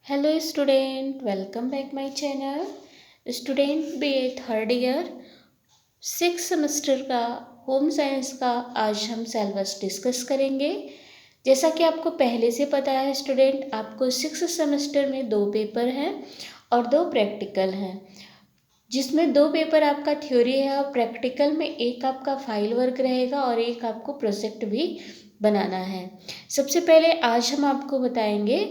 Hello student, welcome back my channel. Student B A third year 6 semester का home science का आज हम syllabus discuss करेंगे। जैसा कि आपको पहले से पता है स्टूडेंट, आपको 6 सेमेस्टर में 2 पेपर हैं और 2 प्रैक्टिकल हैं, जिसमें 2 पेपर आपका थ्योरी है और प्रैक्टिकल में एक आपका फाइल वर्क रहेगा और एक आपको प्रोजेक्ट भी बनाना है। सबसे पहले आज हम आपको बताएंगे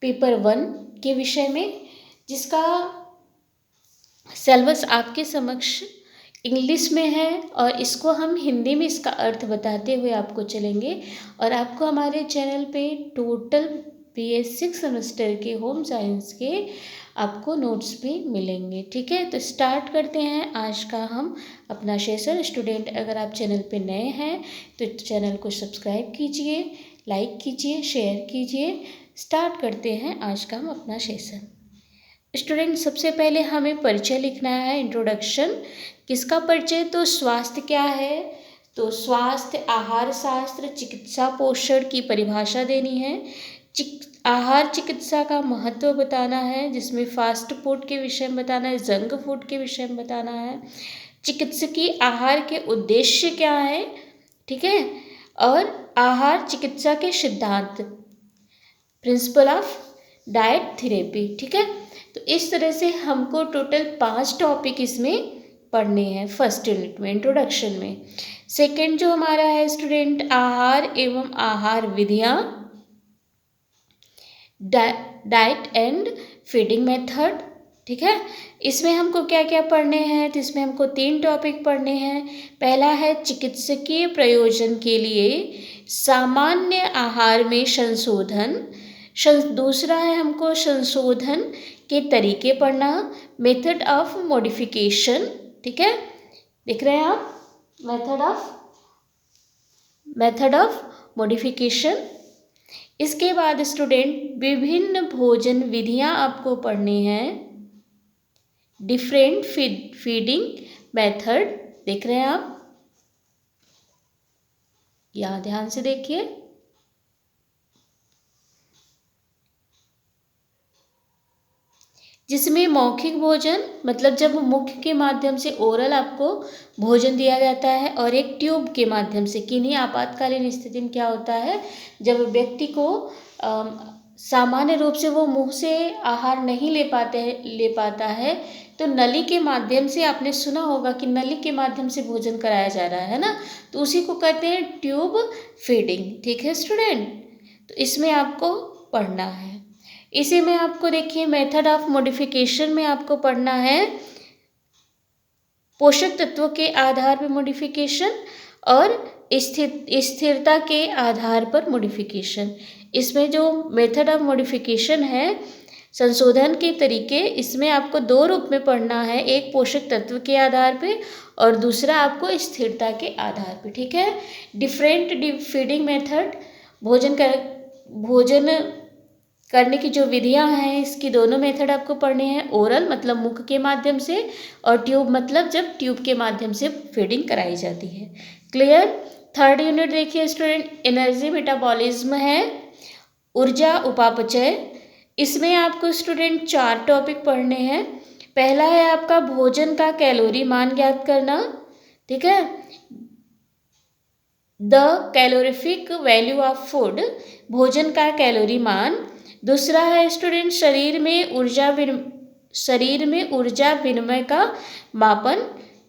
पेपर 1 के विषय में, जिसका सिलेबस आपके समक्ष इंग्लिश में है और इसको हम हिंदी में इसका अर्थ बताते हुए आपको चलेंगे। और आपको हमारे चैनल पे टोटल BA 6 सेमेस्टर के होम साइंस के आपको नोट्स भी मिलेंगे। ठीक है, तो स्टार्ट करते हैं आज का हम अपना सेशन। स्टूडेंट, अगर आप चैनल पे नए हैं तो चैनल को सब्सक्राइब कीजिए, लाइक कीजिए, शेयर कीजिए। स्टार्ट करते हैं आज का हम अपना सेशन। स्टूडेंट, सबसे पहले हमें परिचय लिखना है, इंट्रोडक्शन। किसका परिचय? तो स्वास्थ्य क्या है, तो स्वास्थ्य आहार शास्त्र, चिकित्सा, पोषण की परिभाषा देनी है। आहार चिकित्सा का महत्व बताना है, जिसमें फास्ट फूड के विषय में बताना है, जंक फूड के विषय में बताना है। चिकित्सकीय आहार के उद्देश्य क्या है, ठीक है, और आहार चिकित्सा के सिद्धांत, प्रिंसिपल ऑफ डाइट थेरेपी। ठीक है, तो इस तरह से हमको टोटल 5 टॉपिक इसमें पढ़ने हैं फर्स्ट यूनिट में, इंट्रोडक्शन में। सेकंड जो हमारा है स्टूडेंट, आहार एवं आहार विधियाँ, डाइट एंड फीडिंग मेथड। ठीक है, इसमें हमको क्या क्या पढ़ने हैं, तो इसमें हमको 3 टॉपिक पढ़ने हैं। पहला है चिकित्सकीय प्रयोजन के लिए सामान्य आहार में संशोधन। दूसरा है हमको संशोधन के तरीके पढ़ना, मेथड ऑफ मॉडिफिकेशन। ठीक है, देख रहे हैं आप, मेथड ऑफ मॉडिफिकेशन। इसके बाद स्टूडेंट विभिन्न भोजन विधियां आपको पढ़नी हैं, डिफरेंट फीडिंग मेथड। देख रहे हैं आप, यहाँ ध्यान से देखिए। जिसमें मौखिक भोजन, मतलब जब मुख के माध्यम से ओरल आपको भोजन दिया जाता है, और एक ट्यूब के माध्यम से। किन्हीं आपातकालीन स्थिति में क्या होता है, जब व्यक्ति को सामान्य रूप से वो मुंह से आहार नहीं ले पाता है, तो नली के माध्यम से, आपने सुना होगा कि नली के माध्यम से भोजन कराया जा रहा है ना, तो उसी को कहते हैं ट्यूब फीडिंग। ठीक है स्टूडेंट, तो इसमें आपको पढ़ना है। इसी में आपको देखिए मेथड ऑफ मॉडिफिकेशन में आपको पढ़ना है पोषक तत्वों के आधार पर मॉडिफिकेशन और स्थिरता के आधार पर मॉडिफिकेशन। इसमें जो मेथड ऑफ मॉडिफिकेशन है, संशोधन के तरीके, इसमें आपको 2 रूप में पढ़ना है, एक पोषक तत्व के आधार पे और दूसरा आपको स्थिरता के आधार पे। ठीक है, डिफरेंट फीडिंग मेथड, भोजन करने की जो विधियां हैं, इसकी दोनों मेथड आपको पढ़ने हैं। ओरल मतलब मुख के माध्यम से, और ट्यूब मतलब जब ट्यूब के माध्यम से फीडिंग कराई जाती है। क्लियर? थर्ड यूनिट देखिए स्टूडेंट, एनर्जी मेटाबॉलिज्म है, ऊर्जा उपापचय। इसमें आपको स्टूडेंट 4 टॉपिक पढ़ने हैं। पहला है आपका भोजन का कैलोरी मान ज्ञात करना। ठीक है, the calorific value of food, भोजन का कैलोरी मान। दूसरा है स्टूडेंट शरीर में ऊर्जा विनिमय का मापन,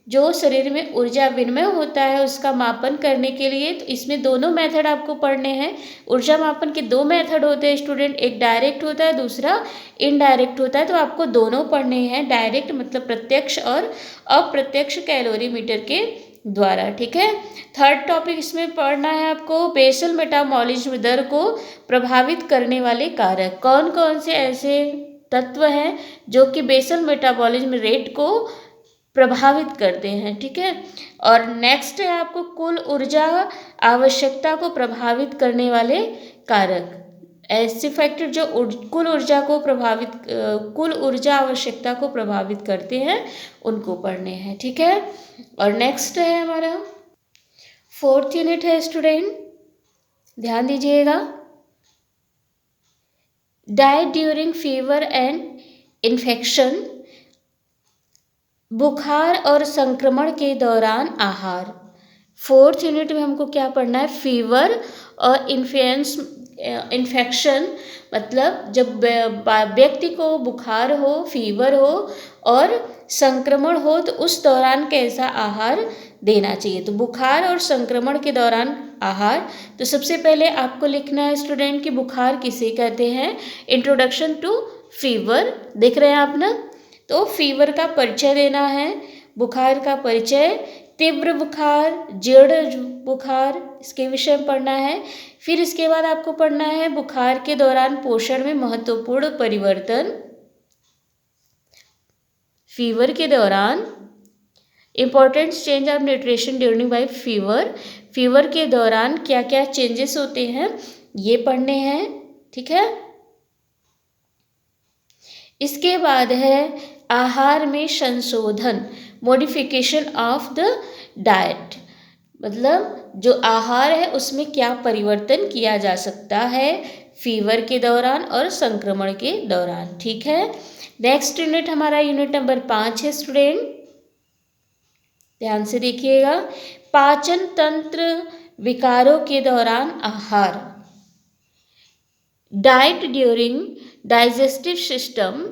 जो शरीर में ऊर्जा विनिमय होता है उसका मापन करने के लिए, तो इसमें दोनों मेथड आपको पढ़ने हैं। ऊर्जा मापन के 2 मेथड होते हैं स्टूडेंट, एक डायरेक्ट होता है, दूसरा इनडायरेक्ट होता है, तो आपको दोनों पढ़ने हैं। डायरेक्ट मतलब प्रत्यक्ष और अप्रत्यक्ष कैलोरीमीटर के द्वारा। ठीक है, थर्ड टॉपिक इसमें पढ़ना है आपको बेसल मेटाबॉलिज्म दर को प्रभावित करने वाले कारक। कौन कौन से ऐसे तत्व हैं जो कि बेसल मेटाबॉलिज्म रेट को प्रभावित करते हैं। ठीक है, और नेक्स्ट है आपको कुल ऊर्जा आवश्यकता को प्रभावित करने वाले कारक, ऐसे फैक्टर जो कुल ऊर्जा आवश्यकता को प्रभावित करते हैं, उनको पढ़ने हैं। ठीक है, और नेक्स्ट है हमारा 4th यूनिट है स्टूडेंट, ध्यान दीजिएगा। Diet during fever and infection, बुखार और संक्रमण के दौरान आहार। फोर्थ यूनिट में हमको क्या पढ़ना है, फीवर और इन्फेक्शन, मतलब जब व्यक्ति को बुखार हो, फीवर हो और संक्रमण हो तो उस दौरान कैसा आहार देना चाहिए। तो बुखार और संक्रमण के दौरान आहार, तो सबसे पहले आपको लिखना है स्टूडेंट कि बुखार किसे कहते हैं। इंट्रोडक्शन टू फीवर देख रहे हैं आप ना, तो फीवर का परिचय देना है, बुखार का परिचय, तीव्र बुखार, जड़ बुखार, इसके विषय में पढ़ना है। फिर इसके बाद आपको पढ़ना है बुखार के दौरान पोषण में महत्वपूर्ण परिवर्तन। फीवर के दौरान important change of nutrition during by fever, fever के दौरान क्या क्या चेंजेस होते हैं ये पढ़ने हैं, ठीक है। इसके बाद है आहार में संशोधन, मॉडिफिकेशन ऑफ द डाइट, मतलब जो आहार है उसमें क्या परिवर्तन किया जा सकता है फीवर के दौरान और संक्रमण के दौरान, ठीक है। नेक्स्ट यूनिट हमारा यूनिट नंबर 5 है स्टूडेंट, ध्यान से देखिएगा। पाचन तंत्र विकारों के दौरान आहार, diet during digestive system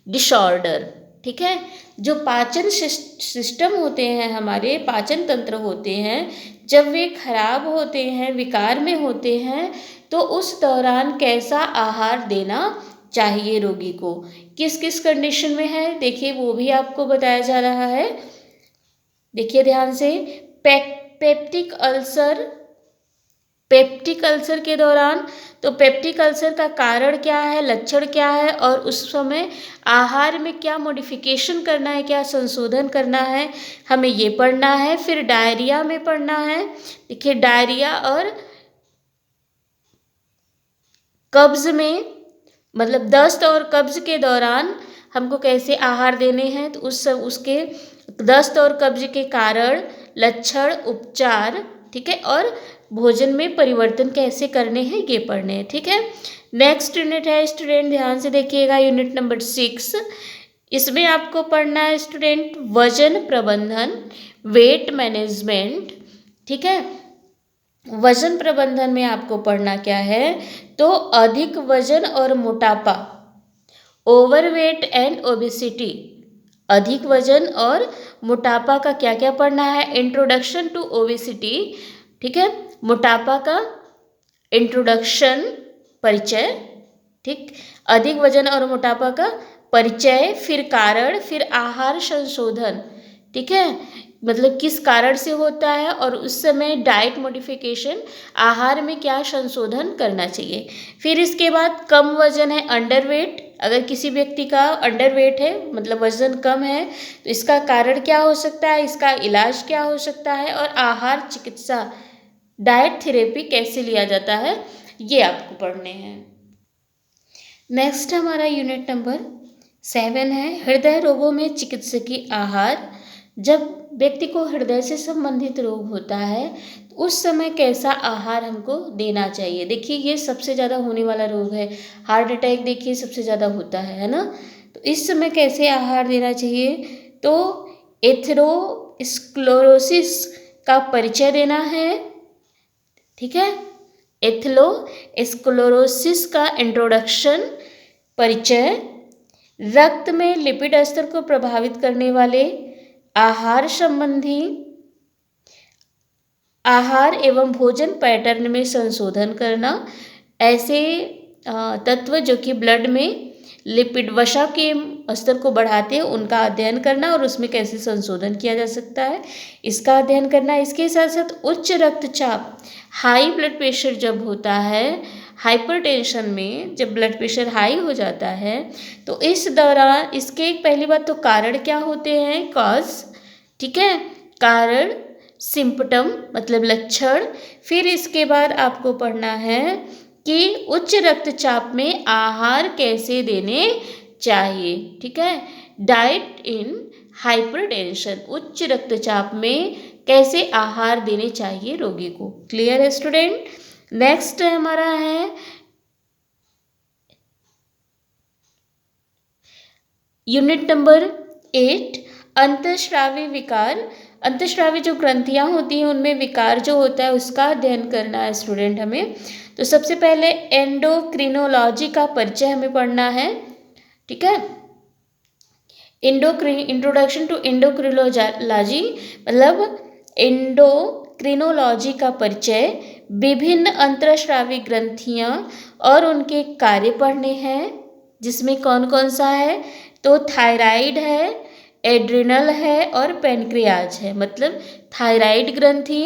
disorder, ठीक है। जो पाचन सिस्टम होते हैं, हमारे पाचन तंत्र होते हैं, जब वे खराब होते हैं, विकार में होते हैं, तो उस दौरान कैसा आहार देना चाहिए रोगी को, किस किस कंडीशन में है देखिए वो भी आपको बताया जा रहा है। देखिए ध्यान से, पेप्टिक अल्सर, पेप्टिक अल्सर के दौरान, तो पेप्टिक अल्सर का कारण क्या है, लक्षण क्या है और उस समय आहार में क्या मॉडिफिकेशन करना है, क्या संशोधन करना है, हमें ये पढ़ना है। फिर डायरिया में पढ़ना है, देखिए डायरिया और कब्ज में, मतलब दस्त और कब्ज के दौरान हमको कैसे आहार देने हैं, तो उसके दस्त और कब्ज के कारण, लक्षण, उपचार, ठीक है, और भोजन में परिवर्तन कैसे करने हैं ये पढ़ने हैं, ठीक है। नेक्स्ट यूनिट है स्टूडेंट, ध्यान से देखिएगा, यूनिट नंबर 6। इसमें आपको पढ़ना है स्टूडेंट वजन प्रबंधन, वेट मैनेजमेंट, ठीक है। वजन प्रबंधन में आपको पढ़ना क्या है, तो अधिक वजन और मोटापा, ओवरवेट एंड ओबेसिटी, अधिक वजन और मोटापा का क्या क्या पढ़ना है। इंट्रोडक्शन टू ओबेसिटी, ठीक है, मोटापा का इंट्रोडक्शन, परिचय, ठीक, अधिक वजन और मोटापा का परिचय, फिर कारण, फिर आहार संशोधन, ठीक है, मतलब किस कारण से होता है और उस समय डाइट मॉडिफिकेशन, आहार में क्या संशोधन करना चाहिए। फिर इसके बाद कम वजन है, अंडरवेट, अगर किसी व्यक्ति का अंडरवेट है मतलब वजन कम है तो इसका कारण क्या हो सकता है, इसका इलाज क्या हो सकता है, और आहार चिकित्सा, डाइट थेरेपी कैसे लिया जाता है ये आपको पढ़ने हैं। नेक्स्ट हमारा यूनिट नंबर 7 है हृदय रोगों में चिकित्सकीय आहार। जब व्यक्ति को हृदय से संबंधित रोग होता है तो उस समय कैसा आहार हमको देना चाहिए। देखिए ये सबसे ज़्यादा होने वाला रोग है, हार्ट अटैक देखिए सबसे ज़्यादा होता है ना, तो इस समय कैसे आहार देना चाहिए, तो एथेरोस्क्लेरोसिस का परिचय देना है, ठीक है, एथेरोस्क्लेरोसिस का इंट्रोडक्शन, परिचय, रक्त में लिपिड स्तर को प्रभावित करने वाले आहार संबंधी, आहार एवं भोजन पैटर्न में संशोधन करना, ऐसे तत्व जो कि ब्लड में लिपिड वसा के स्तर को बढ़ाते हैं उनका अध्ययन करना और उसमें कैसे संशोधन किया जा सकता है इसका अध्ययन करना। इसके साथ साथ उच्च रक्तचाप, हाई ब्लड प्रेशर जब होता है, हाइपरटेंशन में जब ब्लड प्रेशर हाई हो जाता है तो इस दौरान इसके पहली बात तो कारण क्या होते हैं, कॉज, ठीक है, कारण, सिम्पटम मतलब लक्षण। फिर इसके बाद आपको पढ़ना है कि उच्च रक्तचाप में आहार कैसे देने चाहिए, ठीक है, डाइट इन हाइपरटेंशन, उच्च रक्तचाप में कैसे आहार देने चाहिए रोगी को। क्लियर है स्टूडेंट। नेक्स्ट हमारा है यूनिट नंबर 8 अंतःस्रावी विकार। अंतःस्रावी जो ग्रंथियाँ होती हैं उनमें विकार जो होता है उसका अध्ययन करना है स्टूडेंट हमें। तो सबसे पहले एंडोक्रिनोलॉजी का परिचय हमें पढ़ना है, ठीक है। इंट्रोडक्शन टू एंडोक्रिनोलॉजी मतलब एंडोक्रिनोलॉजी का परिचय, विभिन्न अंतःस्रावी ग्रंथियाँ और उनके कार्य पढ़ने हैं, जिसमें कौन कौन सा है, तो थायराइड है, एड्रिनल है और पेनक्रियाज है। मतलब थायराइड ग्रंथि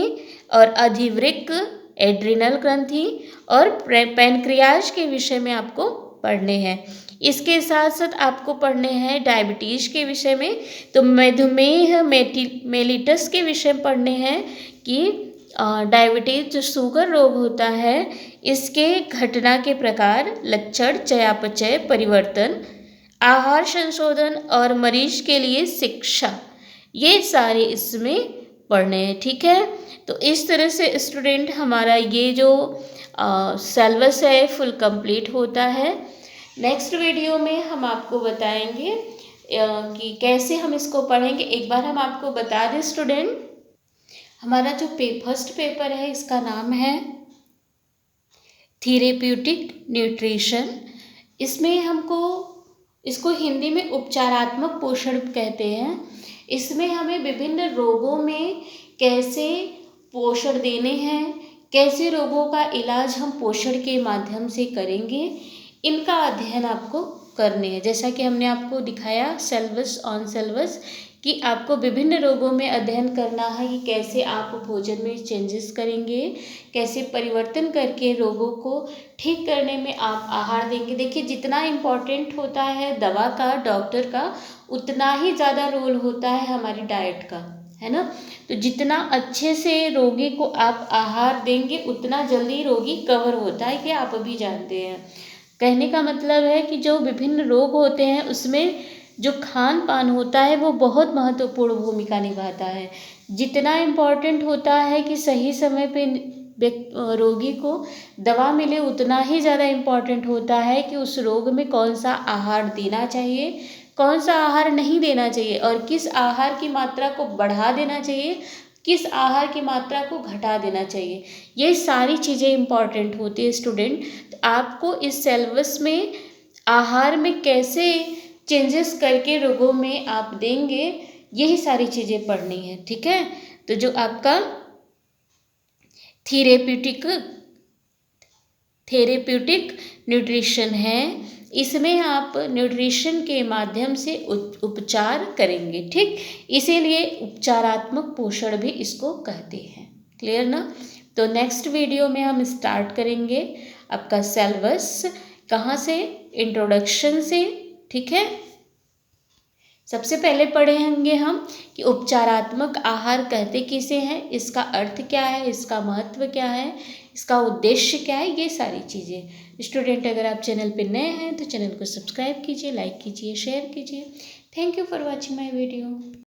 और अधिवृक्क, एड्रिनल ग्रंथि और पेनक्रियाज के विषय में आपको पढ़ने हैं। इसके साथ साथ आपको पढ़ने हैं डायबिटीज़ के विषय में, तो मधुमेह मेलिटस के विषय में पढ़ने हैं कि डायबिटीज जो शुगर रोग होता है इसके घटना के प्रकार, लक्षण, चयापचय परिवर्तन, आहार संशोधन और मरीज के लिए शिक्षा, ये सारे इसमें पढ़ने हैं, ठीक है। तो इस तरह से स्टूडेंट हमारा ये जो सिलेबस है फुल कंप्लीट होता है। नेक्स्ट वीडियो में हम आपको बताएंगे कि कैसे हम इसको पढ़ेंगे। एक बार हम आपको बता दें स्टूडेंट, हमारा जो फर्स्ट पेपर है इसका नाम है थेरेप्यूटिक न्यूट्रिशन। इसमें हमको इसको हिंदी में उपचारात्मक पोषण कहते हैं। इसमें हमें विभिन्न रोगों में कैसे पोषण देने हैं, कैसे रोगों का इलाज हम पोषण के माध्यम से करेंगे, इनका अध्ययन आपको करने हैं। जैसा कि हमने आपको दिखाया सिलेबस ऑन सिलेबस कि आपको विभिन्न रोगों में अध्ययन करना है कि कैसे आप भोजन में चेंजेस करेंगे, कैसे परिवर्तन करके रोगों को ठीक करने में आप आहार देंगे। देखिए जितना इम्पोर्टेंट होता है दवा का, डॉक्टर का, उतना ही ज़्यादा रोल होता है हमारी डाइट का, है ना। तो जितना अच्छे से रोगी को आप आहार देंगे उतना जल्दी रोगी कवर होता है, कि आप अभी जानते हैं। कहने का मतलब है कि जो विभिन्न रोग होते हैं उसमें जो खान पान होता है वो बहुत महत्वपूर्ण भूमिका निभाता है। जितना इम्पोर्टेंट होता है कि सही समय पे रोगी को दवा मिले, उतना ही ज़्यादा इम्पोर्टेंट होता है कि उस रोग में कौन सा आहार देना चाहिए, कौन सा आहार नहीं देना चाहिए और किस आहार की मात्रा को बढ़ा देना चाहिए, किस आहार की मात्रा को घटा देना चाहिए। ये सारी चीज़ें इम्पॉर्टेंट होती है स्टूडेंट। तो आपको इस सिलेबस में आहार में कैसे चेंजेस करके रोगों में आप देंगे, यही सारी चीज़ें पढ़नी है, ठीक है। तो जो आपका थेरेप्यूटिक न्यूट्रिशन है, इसमें आप न्यूट्रिशन के माध्यम से उपचार करेंगे, ठीक। इसीलिए उपचारात्मक पोषण भी इसको कहते हैं। क्लियर ना। तो नेक्स्ट वीडियो में हम स्टार्ट करेंगे आपका सिलेबस, कहाँ से, इंट्रोडक्शन से, ठीक है। सबसे पहले पढ़ेंगे हम कि उपचारात्मक आहार कहते किसे हैं, इसका अर्थ क्या है, इसका महत्व क्या है, इसका उद्देश्य क्या है, ये सारी चीज़ें। स्टूडेंट अगर आप चैनल पर नए हैं तो चैनल को सब्सक्राइब कीजिए, लाइक कीजिए, शेयर कीजिए। Thank you for watching my video.